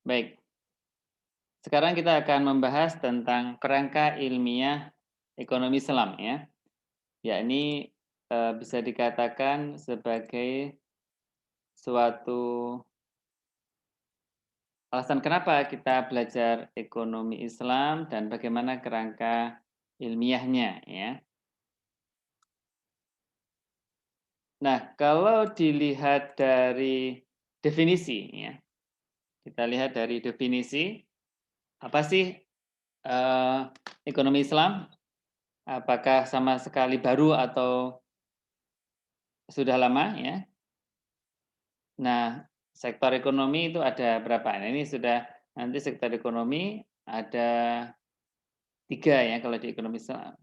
Baik, sekarang kita akan membahas tentang kerangka ilmiah ekonomi Islam ya, yakni bisa dikatakan sebagai suatu alasan kenapa kita belajar ekonomi Islam dan bagaimana kerangka ilmiahnya ya. Nah, kalau dilihat dari definisi ya, kita lihat dari definisi apa sih eh, ekonomi Islam? Apakah sama sekali baru atau sudah lama ya? Nah, sektor ekonomi itu ada berapa? Nah, ini sudah nanti sektor ekonomi ada tiga ya kalau di ekonomi Islam.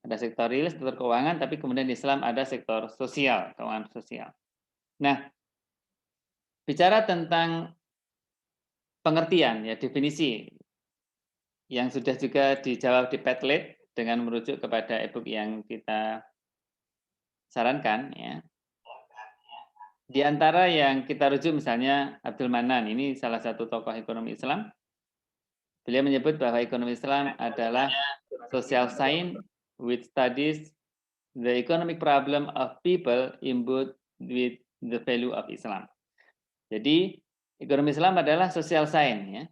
Ada sektor real, sektor keuangan, tapi kemudian di Islam ada sektor sosial, keuangan sosial. Nah, bicara tentang pengertian ya definisi yang sudah juga dijawab di Padlet dengan merujuk kepada e-book yang kita sarankan ya. Di antara yang kita rujuk misalnya Abdul Manan, ini salah satu tokoh ekonomi Islam. Beliau menyebut bahwa ekonomi Islam adalah social science which studies the economic problem of people imbued with the value of Islam. Jadi ekonomi Islam adalah social science ya.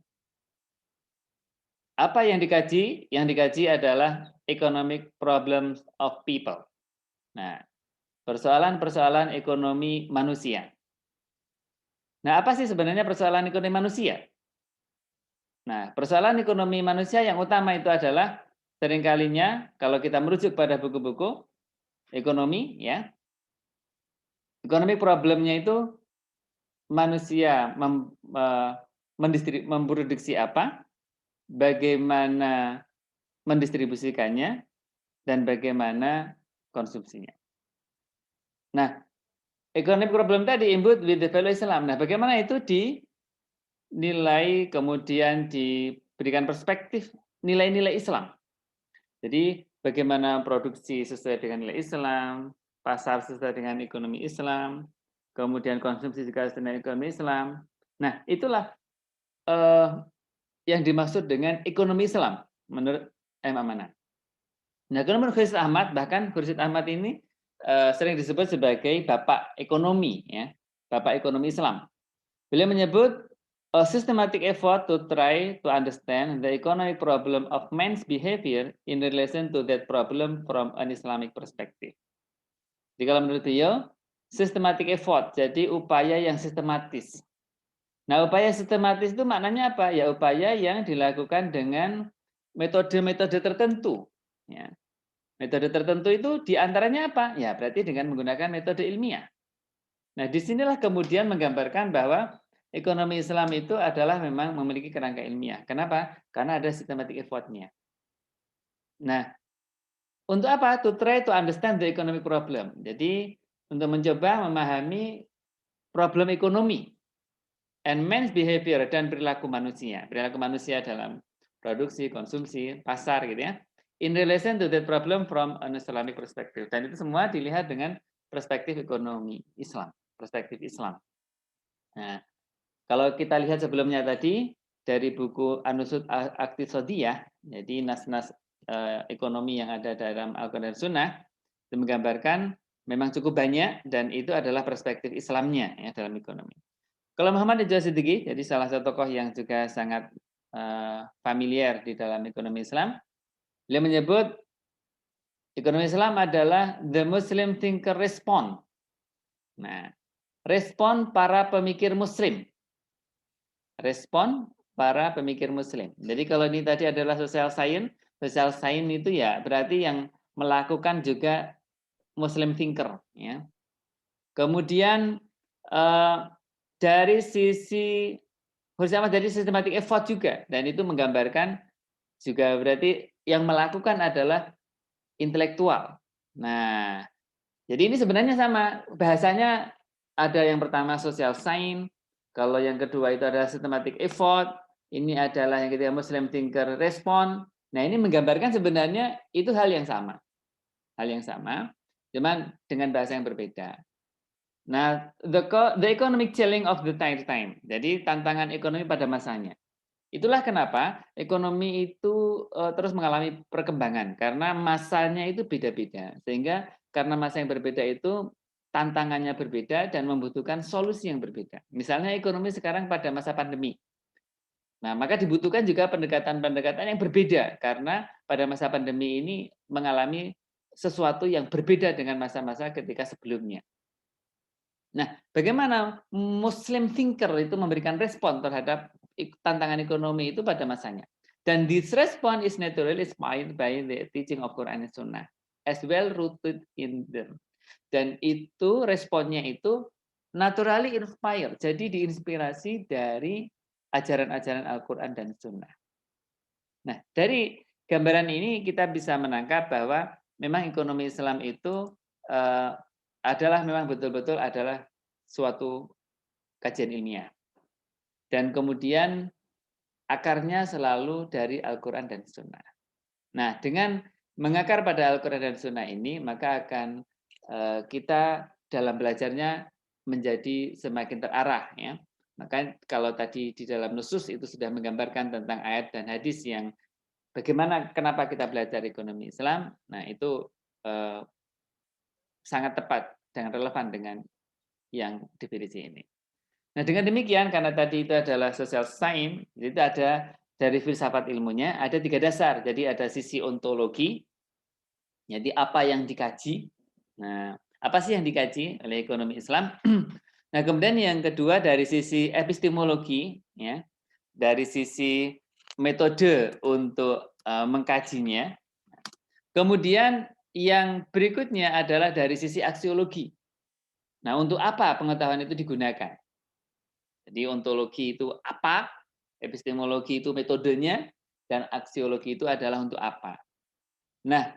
Apa yang dikaji? Yang dikaji adalah economic problems of people. Nah, persoalan-persoalan ekonomi manusia. Nah, apa sih sebenarnya persoalan ekonomi manusia? Nah, persoalan ekonomi manusia yang utama itu adalah seringkalinya kalau kita merujuk pada buku-buku ekonomi ya, ekonomi problemnya itu manusia memproduksi apa, bagaimana mendistribusikannya, dan bagaimana konsumsinya. Nah, economic problem tadi imbued with the value Islam. Nah, bagaimana itu dinilai kemudian diberikan perspektif nilai-nilai Islam. Jadi bagaimana produksi sesuai dengan nilai Islam, pasar sesuai dengan ekonomi Islam, kemudian konsumsi juga sesuai dengan ekonomi Islam. Nah, itulah eh, yang dimaksud dengan ekonomi Islam menurut M. Amanan. Nah, menurut Khursyid Ahmad, bahkan Khursyid Ahmad ini sering disebut sebagai bapak ekonomi, ya, bapak ekonomi Islam. Beliau menyebut a systematic effort to try to understand the economic problem of man's behavior in relation to that problem from an Islamic perspective. Jadi kalau menurut beliau, systematic effort, jadi upaya yang sistematis. Nah, upaya sistematis itu maknanya apa? Ya, upaya yang dilakukan dengan metode-metode tertentu. Ya. Metode tertentu itu diantaranya apa? Ya, berarti dengan menggunakan metode ilmiah. Nah, disinilah kemudian menggambarkan bahwa ekonomi Islam itu adalah memang memiliki kerangka ilmiah. Kenapa? Karena ada systematic effort-nya. Nah, untuk apa? To try to understand the economic problem. Jadi, untuk mencoba memahami problem ekonomi and man's behavior dan perilaku manusia. Perilaku manusia dalam produksi, konsumsi, pasar gitu ya. In relation to that problem from an Islamic perspective. Dan itu semua dilihat dengan perspektif ekonomi Islam, perspektif Islam. Nah, kalau kita lihat sebelumnya tadi dari buku An-Nusut Aqtisadiyah, jadi nas-nas ekonomi yang ada dalam Al-Quran dan Sunnah, itu menggambarkan memang cukup banyak dan itu adalah perspektif Islamnya ya dalam ekonomi. Kalau Muhammad Ijaz Siddiqi, jadi salah satu tokoh yang juga sangat familiar di dalam ekonomi Islam, beliau menyebut ekonomi Islam adalah the Muslim thinker respond. Nah, respon para pemikir Muslim. Respon para pemikir Muslim. Jadi kalau ini tadi adalah social science itu ya berarti yang melakukan juga Muslim thinker. Ya. Kemudian dari sisi bersama dari systematic effort juga, dan itu menggambarkan juga berarti yang melakukan adalah intelektual. Nah, jadi ini sebenarnya sama bahasanya, ada yang pertama social science, kalau yang kedua itu adalah systematic effort, ini adalah yang ketiga Muslim thinker respond. Nah, ini menggambarkan sebenarnya itu hal yang sama, cuman dengan bahasa yang berbeda. Nah, the economic challenge of the time. Jadi tantangan ekonomi pada masanya. Itulah kenapa ekonomi itu terus mengalami perkembangan karena masanya itu beda-beda. Sehingga karena masa yang berbeda itu tantangannya berbeda dan membutuhkan solusi yang berbeda. Misalnya ekonomi sekarang pada masa pandemi. Nah, maka dibutuhkan juga pendekatan-pendekatan yang berbeda karena pada masa pandemi ini mengalami sesuatu yang berbeda dengan masa-masa ketika sebelumnya. Nah, bagaimana Muslim thinker itu memberikan respon terhadap tantangan ekonomi itu pada masanya. Dan this response is naturally inspired by the teaching of Quran and Sunnah, as well rooted in them. Dan itu responnya itu naturally inspired, jadi diinspirasi dari ajaran-ajaran Al-Quran dan Sunnah. Nah, dari gambaran ini kita bisa menangkap bahwa memang ekonomi Islam itu adalah memang betul-betul adalah suatu kajian ilmiah. Dan kemudian akarnya selalu dari Al-Quran dan Sunnah. Nah, dengan mengakar pada Al-Quran dan Sunnah ini, maka akan kita dalam belajarnya menjadi semakin terarah. Ya. Maka kalau tadi di dalam nusus itu sudah menggambarkan tentang ayat dan hadis yang bagaimana, kenapa kita belajar ekonomi Islam, nah itu sangat tepat dan relevan dengan yang definisi ini. Nah, dengan demikian, karena tadi itu adalah social science, jadi ada dari filsafat ilmunya, ada 3 dasar. Jadi ada sisi ontologi, jadi apa yang dikaji. Nah, apa sih yang dikaji oleh ekonomi Islam? Nah, kemudian yang kedua dari sisi epistemologi, ya, dari sisi metode untuk mengkajinya. Kemudian yang berikutnya adalah dari sisi aksiologi. Nah, untuk apa pengetahuan itu digunakan? Jadi ontologi itu apa, epistemologi itu metodenya, dan aksiologi itu adalah untuk apa. Nah,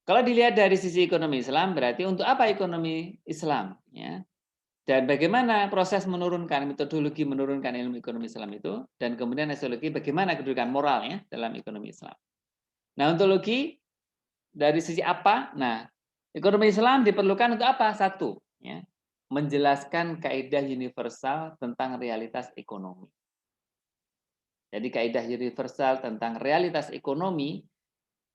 kalau dilihat dari sisi ekonomi Islam, berarti untuk apa ekonomi Islam? Ya. Dan bagaimana proses menurunkan, metodologi menurunkan ilmu ekonomi Islam itu, dan kemudian aksiologi bagaimana kedudukan moralnya dalam ekonomi Islam. Nah, ontologi dari sisi apa? Nah, ekonomi Islam diperlukan untuk apa? Satu, ya, menjelaskan kaidah universal tentang realitas ekonomi. Jadi kaidah universal tentang realitas ekonomi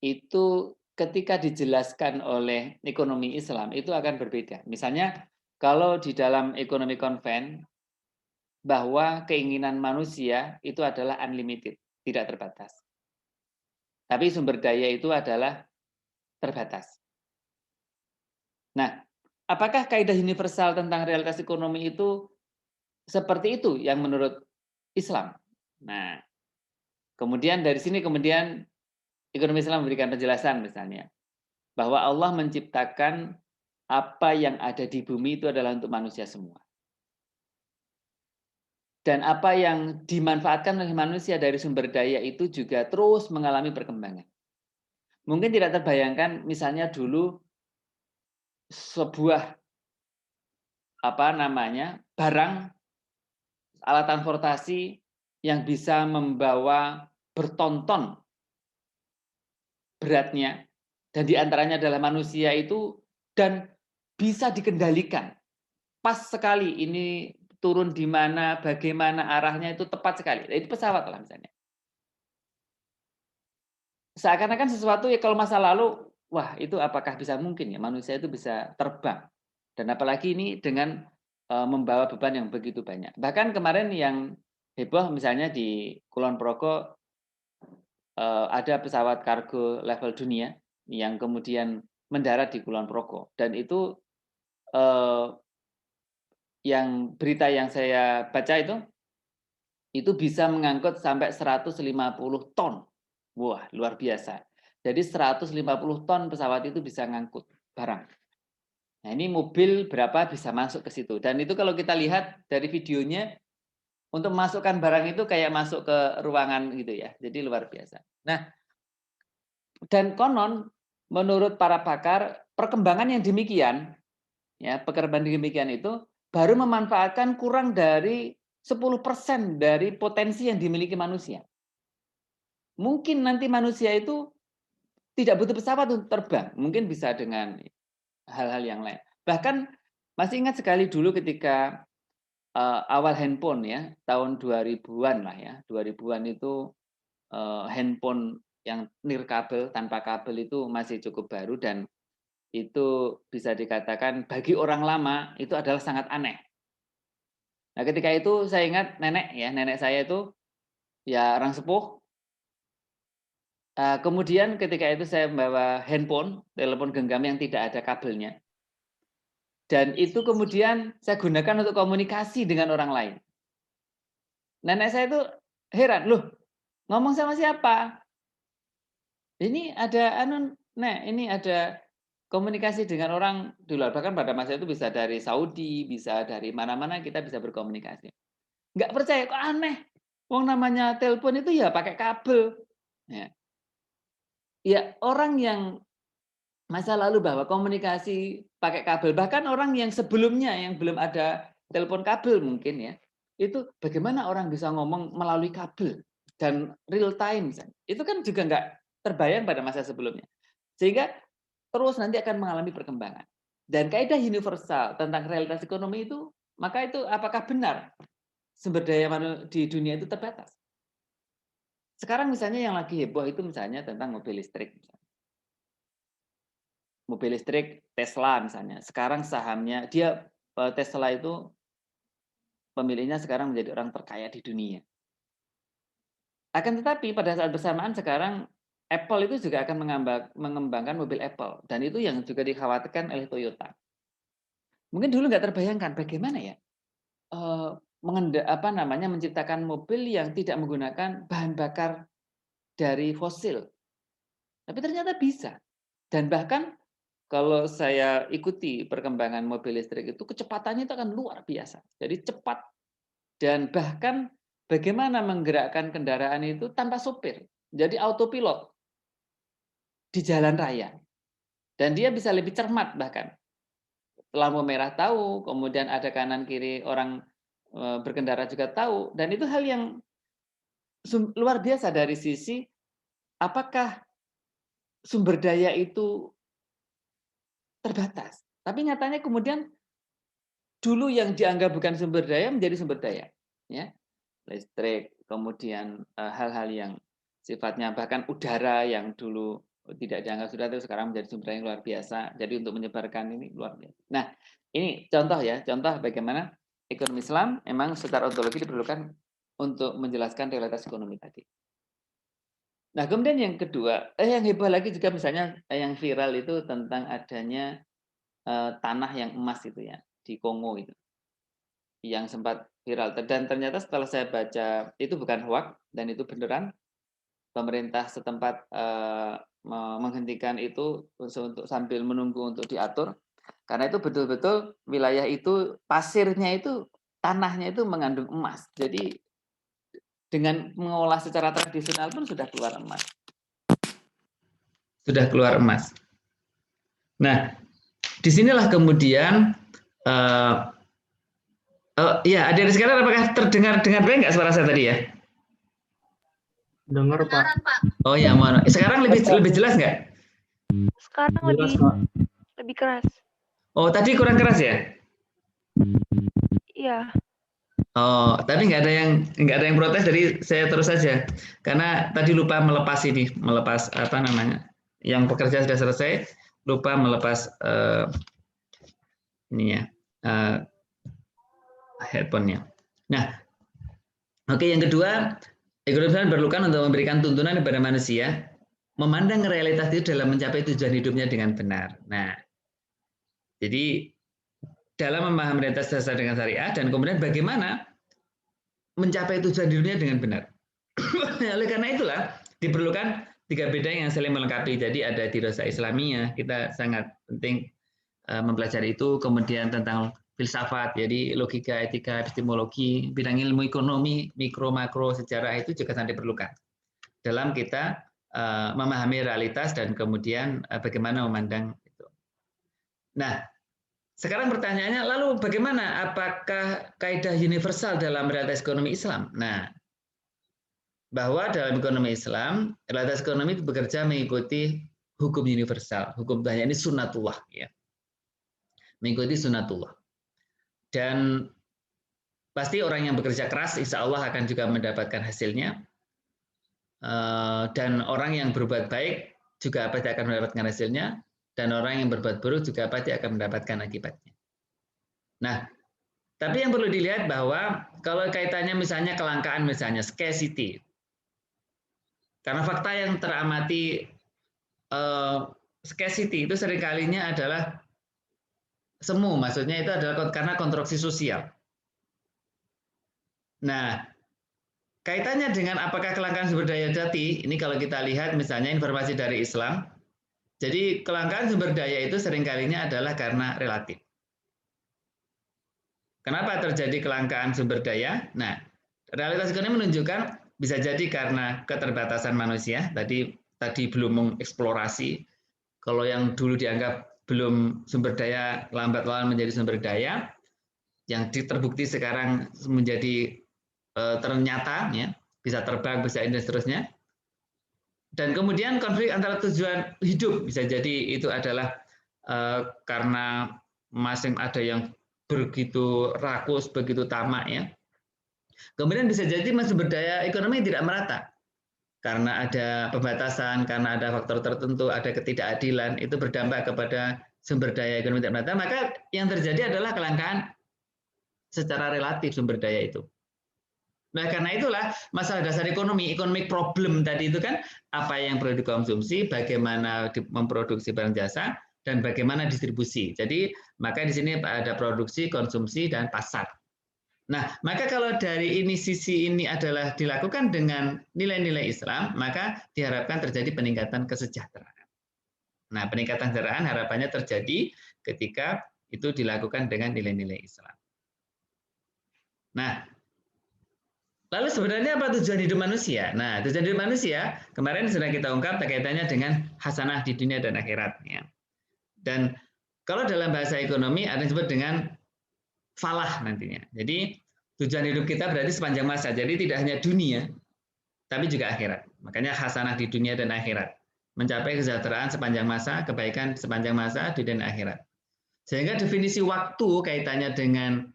itu ketika dijelaskan oleh ekonomi Islam itu akan berbeda. Misalnya kalau di dalam ekonomi konven bahwa keinginan manusia itu adalah unlimited, tidak terbatas. Tapi sumber daya itu adalah terbatas. Nah, apakah kaidah universal tentang realitas ekonomi itu seperti itu yang menurut Islam? Nah, kemudian dari sini kemudian ekonomi Islam memberikan penjelasan misalnya bahwa Allah menciptakan apa yang ada di bumi itu adalah untuk manusia semua. Dan apa yang dimanfaatkan oleh manusia dari sumber daya itu juga terus mengalami perkembangan. Mungkin tidak terbayangkan misalnya dulu sebuah barang alat transportasi yang bisa membawa bertonton beratnya dan diantaranya adalah manusia itu dan bisa dikendalikan. Pas sekali ini turun di mana, bagaimana arahnya itu tepat sekali. Itu pesawat lah misalnya. Seakan-akan sesuatu ya kalau masa lalu, wah itu apakah bisa mungkin ya manusia itu bisa terbang. Dan apalagi ini dengan membawa beban yang begitu banyak. Bahkan kemarin yang heboh misalnya di Kulon Progo ada pesawat kargo level dunia yang kemudian mendarat di Kulon Progo dan eh, yang berita yang saya baca itu bisa mengangkut sampai 150 ton. Wah, luar biasa. Jadi 150 ton pesawat itu bisa ngangkut barang. Nah, ini mobil berapa bisa masuk ke situ. Dan itu kalau kita lihat dari videonya, untuk memasukkan barang itu kayak masuk ke ruangan gitu ya. Jadi luar biasa. Nah, dan konon menurut para pakar, perkembangan yang demikian, ya, perkembangan demikian itu baru memanfaatkan kurang dari 10% dari potensi yang dimiliki manusia. Mungkin nanti manusia itu tidak butuh pesawat untuk terbang, mungkin bisa dengan hal-hal yang lain. Bahkan Masih ingat sekali dulu ketika awal handphone ya, tahun 2000-an lah ya, 2000-an itu handphone yang nirkabel, tanpa kabel itu masih cukup baru dan itu bisa dikatakan bagi orang lama itu adalah sangat aneh. Nah, ketika itu saya ingat nenek ya, nenek saya itu ya orang sepuh, kemudian ketika itu saya membawa handphone, telepon genggam yang tidak ada kabelnya, dan itu kemudian saya gunakan untuk komunikasi dengan orang lain. Nenek saya itu heran, "Loh, ngomong sama siapa? Ini ada Nek, ini ada komunikasi dengan orang di luar." Bahkan pada masa itu bisa dari Saudi, bisa dari mana-mana kita bisa berkomunikasi. Nggak percaya, kok aneh, wong namanya telepon itu ya pakai kabel. Ya. Ya, orang yang masa lalu bahwa komunikasi pakai kabel, bahkan orang yang sebelumnya yang belum ada telepon kabel mungkin ya, itu bagaimana orang bisa ngomong melalui kabel dan real time misalnya. Itu kan juga nggak terbayang pada masa sebelumnya. Sehingga terus nanti akan mengalami perkembangan. Dan kaidah universal tentang realitas ekonomi itu, maka itu apakah benar sumber daya di dunia itu terbatas? Sekarang misalnya yang lagi heboh itu misalnya tentang mobil listrik. Mobil listrik Tesla misalnya, sekarang sahamnya Tesla itu pemiliknya sekarang menjadi orang terkaya di dunia. Akan tetapi pada saat bersamaan sekarang Apple itu juga akan mengembangkan mobil Apple dan itu yang juga dikhawatirkan oleh Toyota. Mungkin dulu nggak terbayangkan bagaimana ya menciptakan mobil yang tidak menggunakan bahan bakar dari fosil. Tapi ternyata bisa. Dan bahkan kalau saya ikuti perkembangan mobil listrik itu kecepatannya itu akan luar biasa. Jadi cepat dan bahkan bagaimana menggerakkan kendaraan itu tanpa sopir. Jadi autopilot di jalan raya. Dan dia bisa lebih cermat bahkan. Lampu merah tahu, kemudian ada kanan kiri orang berkendara juga tahu dan itu hal yang luar biasa dari sisi apakah sumber daya itu terbatas. Tapi nyatanya kemudian dulu yang dianggap bukan sumber daya menjadi sumber daya, ya. Listrik, kemudian hal-hal yang sifatnya bahkan udara yang dulu tidak dianggap sudah itu sekarang menjadi sumber daya yang luar biasa. Jadi untuk menyebarkan ini luar biasa. Nah, ini contoh ya, contoh bagaimana ekonomi Islam memang secara ontologi diperlukan untuk menjelaskan realitas ekonomi tadi. Nah, kemudian yang kedua, yang heboh lagi juga misalnya yang viral itu tentang adanya tanah yang emas itu ya di Kongo itu yang sempat viral dan ternyata setelah saya baca itu bukan hoax dan itu beneran pemerintah setempat menghentikan itu untuk sambil menunggu untuk diatur karena itu betul-betul wilayah itu pasirnya itu tanahnya itu mengandung emas jadi dengan mengolah secara tradisional pun sudah keluar emas. Sudah keluar emas. Nah, disinilah kemudian ya, adik sekarang apakah terdengar dengan baik nggak suara saya tadi ya? Dengar Pak. Oh ya, mohon. Sekarang lebih jelas nggak? Sekarang lebih keras. Oh, tadi kurang keras ya? Iya. Oh, tapi nggak ada yang protes, jadi saya terus saja. Karena tadi lupa melepas apa namanya? Yang pekerja sudah selesai, lupa melepas headphone-nya. Nah, oke, yang kedua, ekonomi Islam diperlukan untuk memberikan tuntunan kepada manusia, memandang realitas itu dalam mencapai tujuan hidupnya dengan benar. Nah, jadi dalam memahami realitas dasar dengan syariah dan kemudian bagaimana mencapai tujuan hidupnya dengan benar. Oleh karena itulah diperlukan tiga bidang yang saling melengkapi. Jadi ada dirasa Islamiyah, kita sangat penting mempelajari itu, kemudian tentang filsafat, jadi logika, etika, epistemologi, bidang ilmu ekonomi, mikro, makro, sejarah itu juga sangat diperlukan dalam kita memahami realitas dan kemudian bagaimana memandang itu. Nah, sekarang pertanyaannya, lalu bagaimana? Apakah kaidah universal dalam realitas ekonomi Islam? Nah, bahwa dalam ekonomi Islam, realitas ekonomi bekerja mengikuti hukum universal. Hukum Tuhan ini sunnatullah, ya. Mengikuti sunnatullah. Dan pasti orang yang bekerja keras insya Allah akan juga mendapatkan hasilnya. Dan orang yang berbuat baik juga pasti akan mendapatkan hasilnya. Dan orang yang berbuat buruk juga pasti akan mendapatkan akibatnya. Nah, tapi yang perlu dilihat bahwa kalau kaitannya misalnya kelangkaan, misalnya scarcity. Karena fakta yang teramati scarcity itu seringkalinya adalah semu, maksudnya itu adalah karena konstruksi sosial. Nah, kaitannya dengan apakah kelangkaan sumber daya jati, ini kalau kita lihat misalnya informasi dari Islam, jadi kelangkaan sumber daya itu seringkalinya adalah karena relatif. Kenapa terjadi kelangkaan sumber daya? Nah, realitas ekonomi menunjukkan bisa jadi karena keterbatasan manusia, tadi belum mengeksplorasi. Kalau yang dulu dianggap belum sumber daya, lambat laun menjadi sumber daya, yang terbukti sekarang menjadi ternyata, ya, bisa terbang, bisa ini dan seterusnya. Dan kemudian konflik antara tujuan hidup, bisa jadi itu adalah karena masing ada yang begitu rakus, begitu tamak, ya. Kemudian bisa jadi sumber daya ekonomi tidak merata. Karena ada pembatasan, karena ada faktor tertentu, ada ketidakadilan, itu berdampak kepada sumber daya ekonomi tidak merata, maka yang terjadi adalah kelangkaan secara relatif sumber daya itu. Nah, karena itulah masalah dasar ekonomi, economic problem tadi itu kan apa yang perlu dikonsumsi, bagaimana memproduksi barang jasa, dan bagaimana distribusi. Jadi, maka di sini ada produksi, konsumsi, dan pasar. Nah, maka kalau dari ini sisi ini adalah dilakukan dengan nilai-nilai Islam, maka diharapkan terjadi peningkatan kesejahteraan. Nah, peningkatan kesejahteraan harapannya terjadi ketika itu dilakukan dengan nilai-nilai Islam. Nah, lalu sebenarnya apa tujuan hidup manusia? Nah, tujuan hidup manusia kemarin sudah kita ungkap kaitannya dengan hasanah di dunia dan akhirat. Ya. Dan kalau dalam bahasa ekonomi ada yang disebut dengan falah nantinya. Jadi tujuan hidup kita berarti sepanjang masa. Jadi tidak hanya dunia, tapi juga akhirat. Makanya hasanah di dunia dan akhirat. Mencapai kesejahteraan sepanjang masa, kebaikan sepanjang masa di dunia dan akhirat. Sehingga definisi waktu kaitannya dengan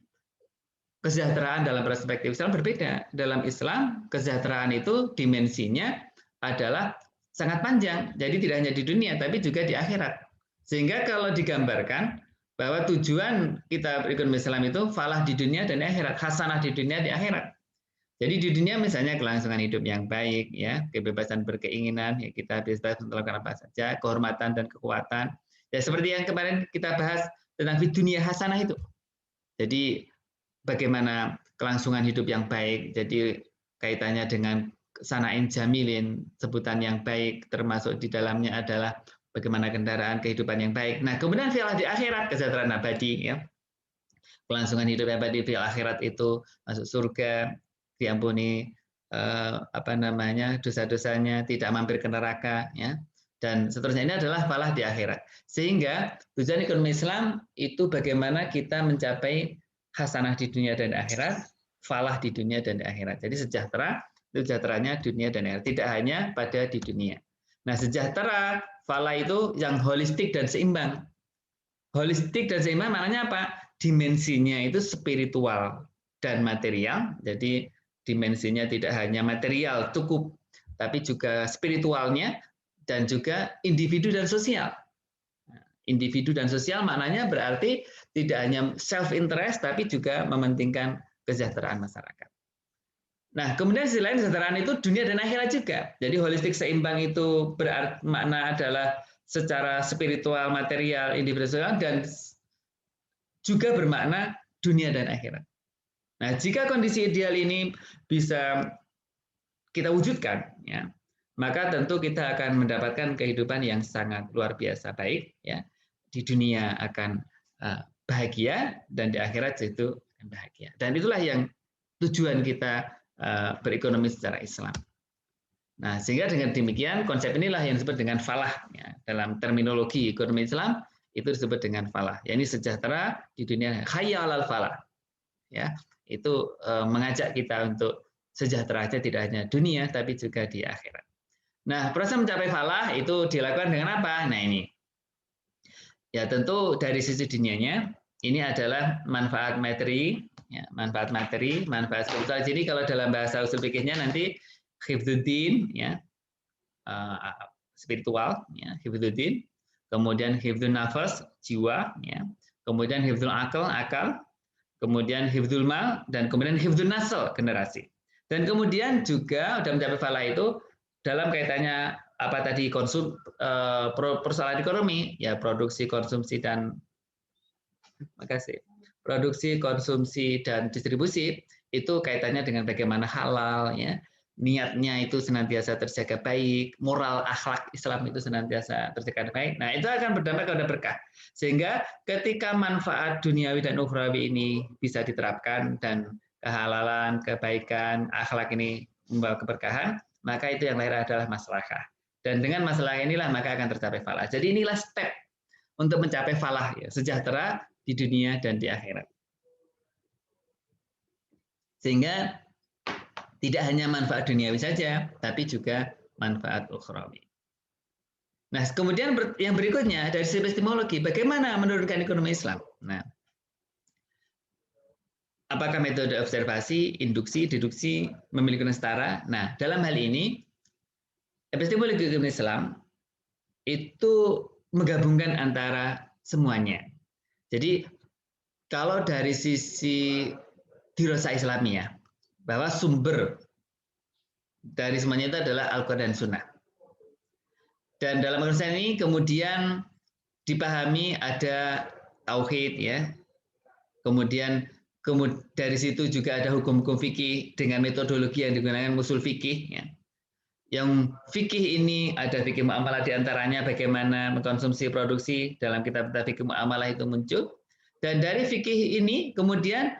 kesejahteraan dalam perspektif Islam berbeda. Dalam Islam, kesejahteraan itu dimensinya adalah sangat panjang. Jadi tidak hanya di dunia, tapi juga di akhirat. Sehingga kalau digambarkan bahwa tujuan kita ekonomi Islam itu falah di dunia dan akhirat, hasanah di dunia di akhirat. Jadi di dunia misalnya kelangsungan hidup yang baik, ya, kebebasan berkeinginan, ya, kita bebas melakukan apa saja, kehormatan dan kekuatan. Ya seperti yang kemarin kita bahas tentang dunia hasanah itu. Jadi bagaimana kelangsungan hidup yang baik, jadi kaitannya dengan sana'in jamilin, sebutan yang baik, termasuk di dalamnya adalah bagaimana kendaraan kehidupan yang baik. Nah, kemudian fi'lah di akhirat, kesejahteraan abadi, ya. Kelangsungan hidup abadi fil akhirat itu masuk surga, diampuni dosa-dosanya, tidak mampir ke neraka, ya. Dan seterusnya ini adalah falah di akhirat. Sehingga tujuan ekonomi Islam itu bagaimana kita mencapai hasanah di dunia dan akhirat, falah di dunia dan akhirat. Jadi sejahteranya dunia dan akhirat, tidak hanya pada di dunia. Nah, sejahtera falah itu yang holistik dan seimbang. Holistik dan seimbang maknanya apa? Dimensinya itu spiritual dan material. Jadi dimensinya tidak hanya material cukup, tapi juga spiritualnya dan juga individu dan sosial. Individu dan sosial maknanya berarti tidak hanya self interest tapi juga mementingkan kesejahteraan masyarakat. Nah, kemudian sisi lain kesejahteraan itu dunia dan akhirat juga. Jadi holistik seimbang itu berarti makna adalah secara spiritual, material, individual dan juga bermakna dunia dan akhirat. Nah, jika kondisi ideal ini bisa kita wujudkan, ya, maka tentu kita akan mendapatkan kehidupan yang sangat luar biasa baik, ya. Di dunia akan bahagia dan di akhirat itu akan bahagia. Dan itulah yang tujuan kita berekonomi secara Islam. Nah, sehingga dengan demikian konsep inilah yang disebut dengan falah, ya. Dalam terminologi ekonomi Islam itu disebut dengan falah. Yani sejahtera di dunia, hayya 'alal falah. Ya, itu mengajak kita untuk sejahtera aja tidak hanya dunia tapi juga di akhirat. Nah, proses mencapai falah itu dilakukan dengan apa? Nah, ini. Ya, tentu dari sisi dunianya ini adalah manfaat materi, ya, manfaat materi, manfaat spiritual. Jadi kalau dalam bahasa usul fikihnya nanti hifdzuddin, ya, spiritual, ya, hifdzuddin, kemudian hifdzun nafas, jiwa, ya, kemudian hifdzul akal, kemudian hifdzul mal, dan kemudian hifdzun nasl, generasi. Dan kemudian juga udah mencapai falah itu dalam kaitannya apa tadi persoalan ekonomi, ya produksi, konsumsi, dan produksi, konsumsi, dan distribusi itu kaitannya dengan bagaimana halal, ya, niatnya itu senantiasa terjaga baik, moral akhlak Islam itu senantiasa terjaga baik. Nah, itu akan berdampak kepada berkah. Sehingga ketika manfaat duniawi dan ukhrawi ini bisa diterapkan dan kehalalan, kebaikan, akhlak ini membawa keberkahan, maka itu yang lahir adalah maslahah. Dan dengan masalah inilah maka akan tercapai falah. Jadi inilah step untuk mencapai falah, ya, sejahtera di dunia dan di akhirat. Sehingga tidak hanya manfaat duniawi saja, tapi juga manfaat ukhrawi. Nah, kemudian yang berikutnya dari sisi epistemologi, bagaimana menurunkan ekonomi Islam? Nah, apakah metode observasi, induksi, deduksi memiliki setara? Nah, dalam hal ini epistemologi ekonomi Islam itu menggabungkan antara semuanya. Jadi kalau dari sisi dirasa Islamiyah, bahwa sumber dari semuanya itu adalah Al-Quran dan Sunnah. Dan dalam Al-Quran ini kemudian dipahami ada tauhid, ya. Kemudian dari situ juga ada hukum-hukum fikih dengan metodologi yang digunakan usul fikih, ya. Yang fikih ini ada fikih muamalah diantaranya bagaimana mengkonsumsi produksi dalam kitab-kitab fikih muamalah itu muncul. Dan dari fikih ini kemudian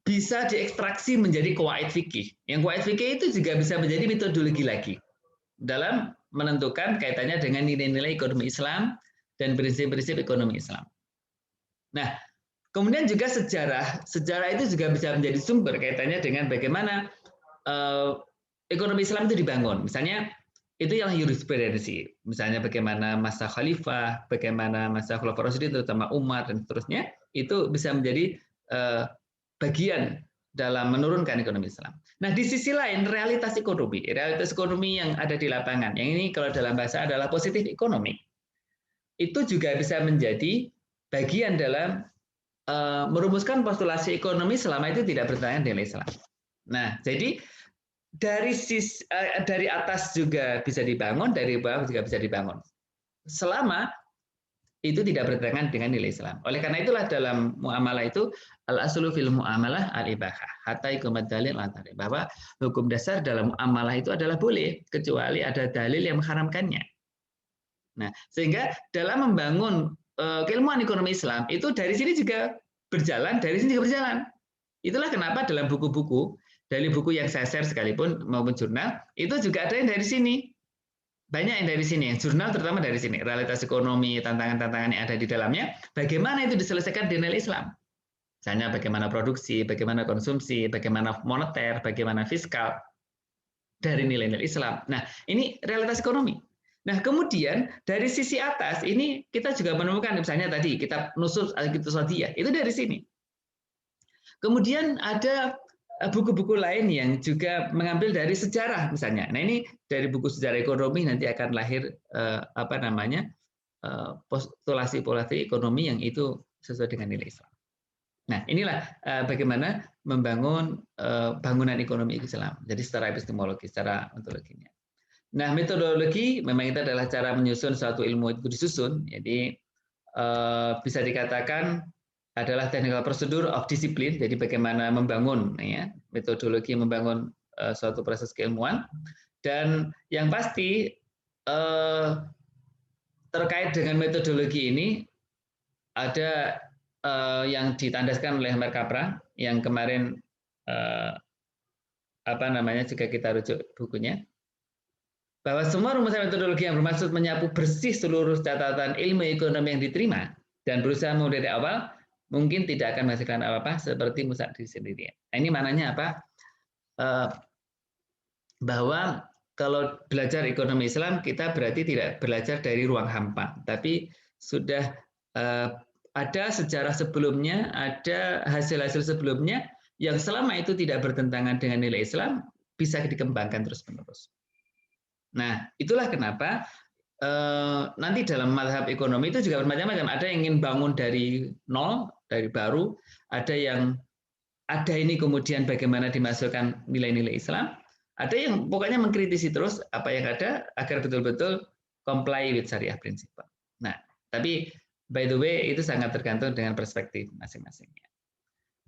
bisa diekstraksi menjadi qawaid fikih. Yang qawaid fikih itu juga bisa menjadi metodologi lagi dalam menentukan kaitannya dengan nilai-nilai ekonomi Islam dan prinsip-prinsip ekonomi Islam. Nah, kemudian juga sejarah itu juga bisa menjadi sumber kaitannya dengan bagaimana ekonomi Islam itu dibangun. Misalnya itu yang jurisprudensi, misalnya bagaimana masa khalifah, bagaimana masa khulafaur rasyidin terutama Umar dan seterusnya, itu bisa menjadi bagian dalam menurunkan ekonomi Islam. Nah, di sisi lain realitas ekonomi yang ada di lapangan, yang ini kalau dalam bahasa adalah positif ekonomi, itu juga bisa menjadi bagian dalam merumuskan postulasi ekonomi selama itu tidak bertentangan dengan Islam. Nah, jadi dari atas juga bisa dibangun, dari bawah juga bisa dibangun, selama itu tidak bertentangan dengan nilai Islam. Oleh karena itulah dalam muamalah itu al-aslu fil muamalah al-ibahah hatta iqamat dalil al-tarih, bahwa hukum dasar dalam muamalah itu adalah boleh kecuali ada dalil yang mengharamkannya. Nah, sehingga dalam membangun keilmuan ekonomi Islam itu dari sini juga berjalan, dari sini juga berjalan. Itulah kenapa dalam buku-buku, dari buku yang saya share sekalipun maupun jurnal, itu juga ada yang dari sini. Banyak yang dari sini, jurnal terutama dari sini, realitas ekonomi, tantangan-tantangan yang ada di dalamnya, bagaimana itu diselesaikan di nilai Islam. Misalnya bagaimana produksi, bagaimana konsumsi, bagaimana moneter, bagaimana fiskal, dari nilai-nilai Islam. Nah, ini realitas ekonomi. Nah, kemudian dari sisi atas, ini kita juga menemukan, misalnya tadi, kitab Nusus Al-Iqtisadiyah, itu dari sini. Kemudian ada buku-buku lain yang juga mengambil dari sejarah misalnya. Nah, ini dari buku sejarah ekonomi nanti akan lahir postulasi ekonomi yang itu sesuai dengan nilai Islam. Nah, inilah bagaimana membangun bangunan ekonomi Islam. Jadi secara epistemologi, secara ontologinya. Nah, metodologi memang itu adalah cara menyusun suatu ilmu itu disusun. Jadi bisa dikatakan adalah technical procedure of discipline, jadi bagaimana membangun, ya, metodologi membangun suatu proses keilmuan. Dan yang pasti terkait dengan metodologi ini ada yang ditandaskan oleh Mark Capra yang kemarin jika kita rujuk bukunya, bahwa semua rumusan metodologi yang bermaksud menyapu bersih seluruh catatan ilmu ekonomi yang diterima dan berusaha mulai dari awal mungkin tidak akan menghasilkan apa-apa seperti musak diri sendiri. Nah, ini maknanya apa? Bahwa kalau belajar ekonomi Islam kita berarti tidak belajar dari ruang hampa, tapi sudah ada sejarah sebelumnya, ada hasil-hasil sebelumnya yang selama itu tidak bertentangan dengan nilai Islam bisa dikembangkan terus-menerus. Nah, itulah kenapa nanti dalam mazhab ekonomi itu juga bermacam-macam. Ada yang ingin bangun dari nol, dari baru, ada yang ada ini kemudian bagaimana dimasukkan nilai-nilai Islam, ada yang pokoknya mengkritisi terus apa yang ada agar betul-betul comply with syariah prinsipal. Nah, tapi by the way itu sangat tergantung dengan perspektif masing-masingnya.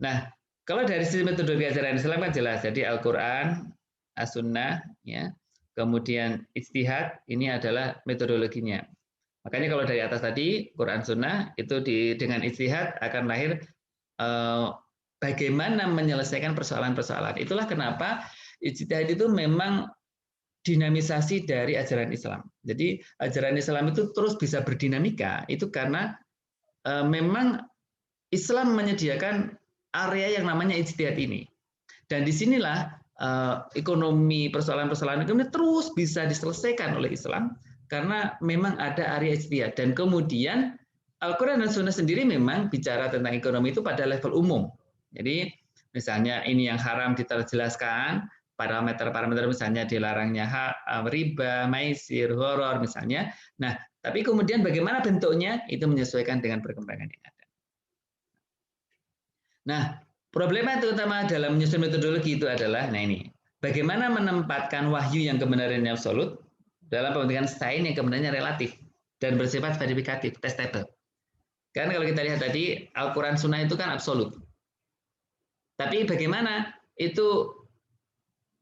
Nah, kalau dari sisi metodologi ajaran Islam kan jelas, jadi Al-Quran, As-Sunnah, ya, kemudian ijtihad, ini adalah metodologinya. Makanya kalau dari atas tadi, Quran Sunnah, itu dengan ijtihad akan lahir bagaimana menyelesaikan persoalan-persoalan. Itulah kenapa ijtihad itu memang dinamisasi dari ajaran Islam. Jadi ajaran Islam itu terus bisa berdinamika, itu karena memang Islam menyediakan area yang namanya ijtihad ini. Dan disinilah ekonomi, persoalan-persoalan ekonomi terus bisa diselesaikan oleh Islam karena memang ada area ijtihad. Dan kemudian Al-Quran dan Sunnah sendiri memang bicara tentang ekonomi itu pada level umum. Jadi misalnya ini yang haram diterjelaskan, parameter-parameter misalnya dilarangnya riba, maisir, horor misalnya. Nah, tapi kemudian bagaimana bentuknya itu menyesuaikan dengan perkembangan yang ada. Nah, problema terutama dalam menyusun metodologi itu adalah, nah ini, bagaimana menempatkan wahyu yang kebenarannya absolut dalam pembentukan sains yang kebenarannya relatif dan bersifat verifikatif, testable. Karena kalau kita lihat tadi, Al-Quran Sunnah itu kan absolut. Tapi bagaimana itu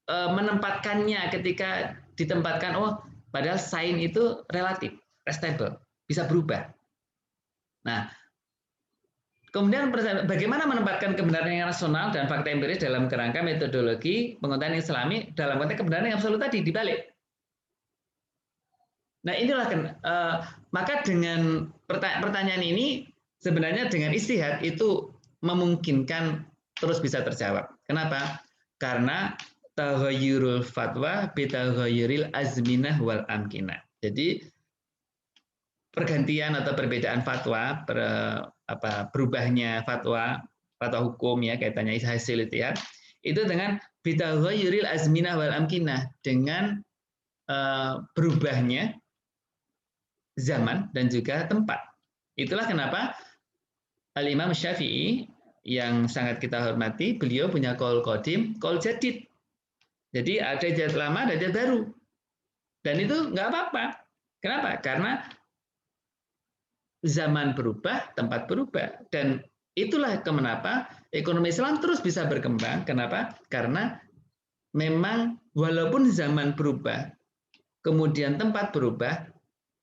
menempatkannya ketika ditempatkan, oh padahal sains itu relatif, testable, bisa berubah. Nah, kemudian bagaimana menempatkan kebenaran yang rasional dan fakta empiris dalam kerangka metodologi pengetahuan Islami dalam konteks kebenaran yang absolut tadi dibalik. Nah inilah maka dengan pertanyaan ini sebenarnya dengan ijtihad itu memungkinkan terus bisa terjawab. Kenapa? Karena taghayyurul fatwa bitaghayyuril azminah wal amkinah. Jadi pergantian atau perbedaan fatwa, berubahnya fatwa hukum ya kaitannya hasil ijtihad itu dengan bitaghayyuril azminah wal amkinah, dengan berubahnya zaman dan juga tempat. Itulah kenapa Al-Imam Syafi'i yang sangat kita hormati, beliau punya qaul qadim, qaul jadid. Jadi ada ijtihad lama, ada ijtihad baru. Dan itu nggak apa-apa. Kenapa? Karena zaman berubah, tempat berubah. Dan itulah kenapa ekonomi Islam terus bisa berkembang. Kenapa? Karena memang walaupun zaman berubah, kemudian tempat berubah,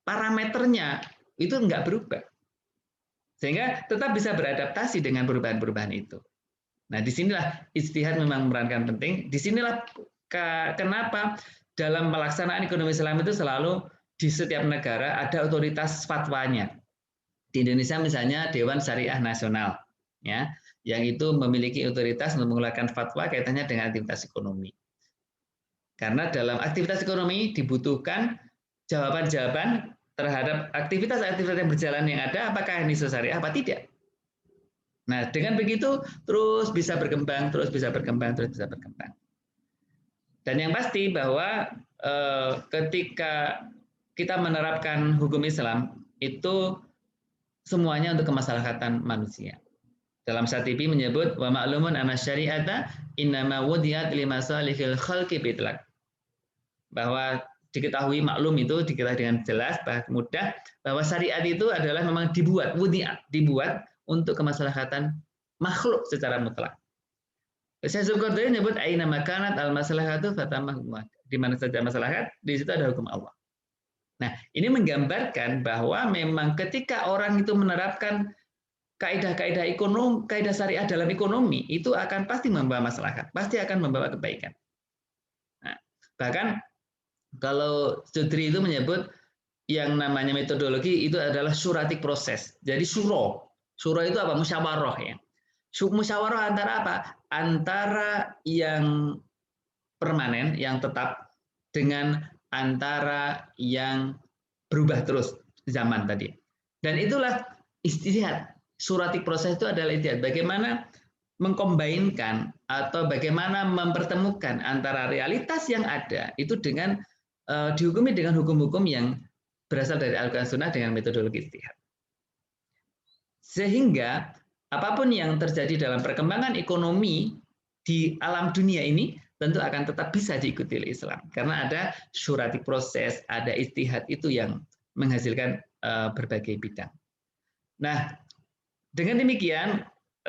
parameternya itu nggak berubah. Sehingga tetap bisa beradaptasi dengan perubahan-perubahan itu. Nah, disinilah ijtihad memang memerankan penting. Disinilah kenapa dalam pelaksanaan ekonomi Islam itu selalu di setiap negara ada otoritas fatwanya. Di Indonesia misalnya Dewan Syariah Nasional, ya, yang itu memiliki otoritas untuk mengeluarkan fatwa kaitannya dengan aktivitas ekonomi. Karena dalam aktivitas ekonomi dibutuhkan jawaban-jawaban terhadap aktivitas-aktivitas yang berjalan yang ada, apakah ini syariah apa tidak. Nah, dengan begitu terus bisa berkembang, terus bisa berkembang, terus bisa berkembang. Dan yang pasti bahwa ketika kita menerapkan hukum Islam itu semuanya untuk kemaslahatan manusia. Dalam Syatibi menyebut wa ma'lumun anna syari'ata innama wudiyat limasalihil khalqi bitlaq. Bahwa diketahui maklum itu diketahui dengan jelas, mudah bahwa syariat itu adalah memang dibuat untuk kemaslahatan makhluk secara mutlak. Syekh Zulkarnain menyebut aina makanat al maslahatu fatamah hukum. Di mana saja maslahat, di situ ada hukum Allah. Nah, ini menggambarkan bahwa memang ketika orang itu menerapkan kaidah-kaidah ekonomi, kaidah syariah dalam ekonomi itu akan pasti membawa maslahat, pasti akan membawa kebaikan. Nah, bahkan kalau Sudri itu menyebut yang namanya metodologi itu adalah suratik proses. Jadi suro itu apa? Musyawarah ya. Musyawarah antara apa? Antara yang permanen, yang tetap dengan antara yang berubah terus zaman tadi. Dan itulah ijtihad. surati proses itu adalah ijtihad. Bagaimana mengkombinkan atau bagaimana mempertemukan antara realitas yang ada itu dengan dihukumi dengan hukum-hukum yang berasal dari Al-Quran Sunnah dengan metodologi ijtihad. Sehingga apapun yang terjadi dalam perkembangan ekonomi di alam dunia ini tentu akan tetap bisa diikuti oleh Islam karena ada surati proses, ada ijtihad itu yang menghasilkan berbagai bidang. Nah, dengan demikian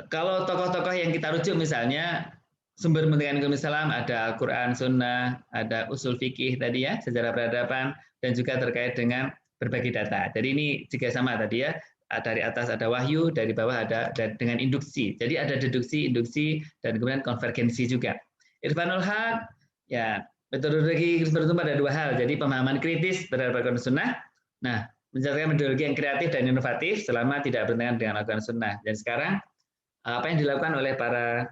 kalau tokoh-tokoh yang kita rujuk misalnya sumber pendidikan ekonomi Islam ada Al-Quran, Sunnah, ada usul fikih tadi ya, sejarah peradaban, dan juga terkait dengan berbagai data. Jadi ini juga sama tadi ya, dari atas ada wahyu, dari bawah ada dengan induksi. Jadi ada deduksi, induksi, dan kemudian konvergensi juga. Irfanul Haq, ya metodologi bertumbuh pada dua hal. Jadi pemahaman kritis terhadap Al-Quran Sunnah. Nah, menjalankan metodologi yang kreatif dan inovatif selama tidak bertentangan dengan Al-Quran Sunnah. Dan sekarang apa yang dilakukan oleh para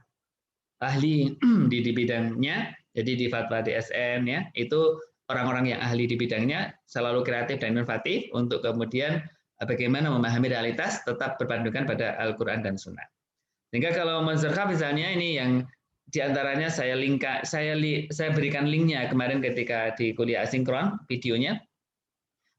ahli di bidangnya, jadi di fatwa DSN ya, itu orang-orang yang ahli di bidangnya selalu kreatif dan inovatif untuk kemudian bagaimana memahami realitas tetap berpandukan pada Al-Quran dan Sunnah. Sehingga kalau Mazhar misalnya ini yang diantaranya saya berikan linknya kemarin ketika di kuliah asinkron videonya.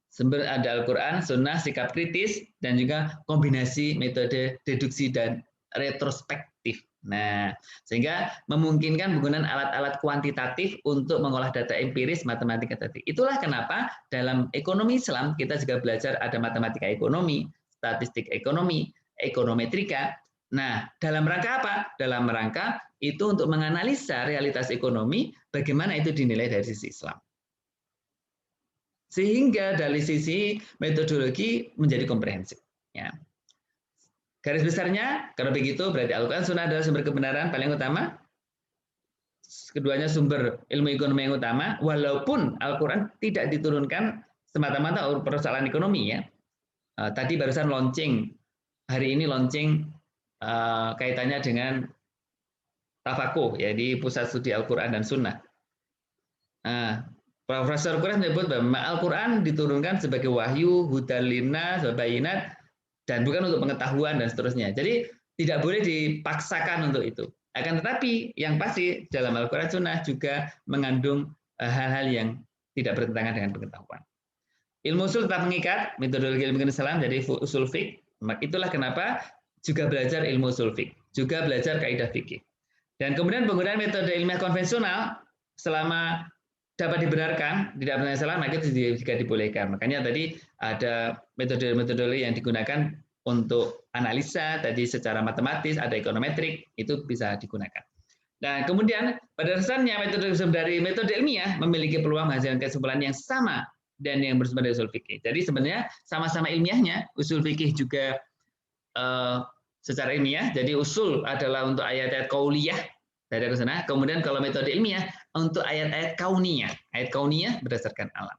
Sumber ada Al-Quran, Sunnah, sikap kritis, dan juga kombinasi metode deduksi dan retrospektif. Nah, sehingga memungkinkan penggunaan alat-alat kuantitatif untuk mengolah data empiris matematika tadi. Itulah kenapa dalam ekonomi Islam kita juga belajar ada matematika ekonomi, statistik ekonomi, ekonometrika. Nah, dalam rangka apa? Dalam rangka itu untuk menganalisa realitas ekonomi, bagaimana itu dinilai dari sisi Islam. Sehingga dari sisi metodologi menjadi komprehensif. Ya. Garis besarnya, kalau begitu berarti Al-Quran Sunnah adalah sumber kebenaran paling utama. Keduanya sumber ilmu ekonomi yang utama, walaupun Al-Quran tidak diturunkan semata-mata persoalan ekonomi ya. Tadi barusan launching, hari ini launching kaitannya dengan Tafakuh, ya di Pusat Studi Al-Quran dan Sunnah. Profesor Quran menyebut bahwa Al-Quran diturunkan sebagai wahyu, hudal linnas, bayinat, dan bukan untuk pengetahuan dan seterusnya. Jadi tidak boleh dipaksakan untuk itu. Akan tetapi yang pasti dalam Al-Quran Sunnah juga mengandung hal-hal yang tidak bertentangan dengan pengetahuan. Ilmu usul tetap mengikat, metodologi ilmu Islam jadi usul fiqh. Itulah kenapa juga belajar ilmu usul fiqh, juga belajar kaidah fikih. Dan kemudian penggunaan metode ilmiah konvensional selama dapat dibenarkan, tidak benar salah, maka itu juga dibolehkan. Makanya tadi ada metode-metode yang digunakan untuk analisa, tadi secara matematis, ada ekonometrik, itu bisa digunakan. Nah, kemudian pada dasarnya metode dari metode ilmiah memiliki peluang menghasilkan kesimpulan yang sama dan yang bersumber dari usul fikih. Jadi sebenarnya sama-sama ilmiahnya, usul fikih juga secara ilmiah, jadi usul adalah untuk ayat-ayat qauliyah dari sana. Kemudian kalau metode ilmiah untuk ayat-ayat kauniyah. Ayat kauniyah berdasarkan alam.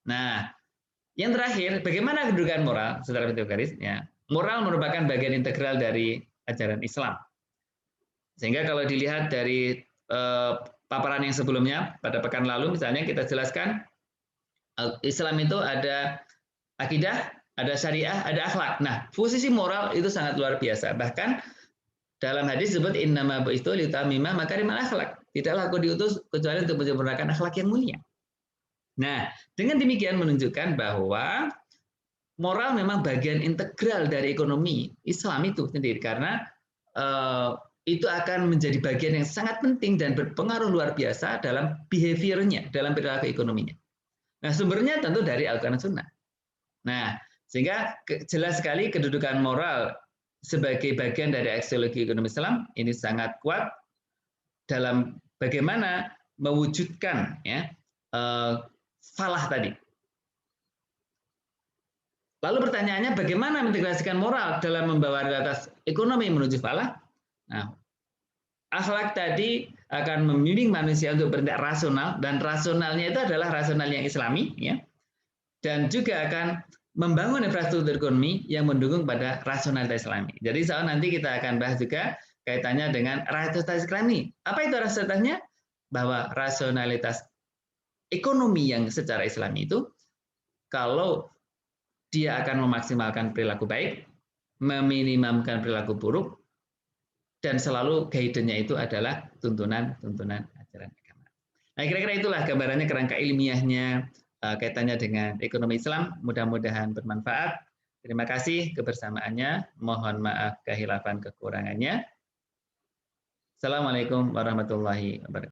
Nah, yang terakhir, bagaimana kedudukan moral secara metodologis? Ya, moral merupakan bagian integral dari ajaran Islam. Sehingga kalau dilihat dari paparan yang sebelumnya, pada pekan lalu misalnya kita jelaskan, Islam itu ada akidah, ada syariah, ada akhlak. Nah, posisi moral itu sangat luar biasa. Bahkan dalam hadis disebut innama bu'istu liutamima makarimal akhlak. Tidaklah aku diutus kecuali untuk menyempurnakan akhlak yang mulia. Nah, dengan demikian menunjukkan bahwa moral memang bagian integral dari ekonomi Islam itu sendiri karena itu akan menjadi bagian yang sangat penting dan berpengaruh luar biasa dalam behavior-nya, dalam perilaku ekonominya. Nah, sumbernya tentu dari Al-Quran Sunnah. Nah, sehingga jelas sekali kedudukan moral sebagai bagian dari aksiologi ekonomi Islam ini sangat kuat dalam bagaimana mewujudkan ya falah tadi. Lalu pertanyaannya bagaimana mengintegrasikan moral dalam membawa realitas ekonomi menuju falah? Nah, akhlak tadi akan membimbing manusia untuk bertindak rasional dan rasionalnya itu adalah rasional yang Islami ya. Dan juga akan membangun infrastruktur ekonomi yang mendukung pada rasionalitas Islami. Jadi soal nanti kita akan bahas juga kaitannya dengan rasionalitas Islami. Apa itu rasionalitasnya? Bahwa rasionalitas ekonomi yang secara Islami itu kalau dia akan memaksimalkan perilaku baik, meminimumkan perilaku buruk, dan selalu guidance-nya itu adalah tuntunan ajaran agama. Nah, kira-kira itulah gambarannya kerangka ilmiahnya kaitannya dengan ekonomi Islam. Mudah-mudahan bermanfaat. Terima kasih kebersamaannya. Mohon maaf kehilafan kekurangannya. Assalamualaikum warahmatullahi wabarakatuh.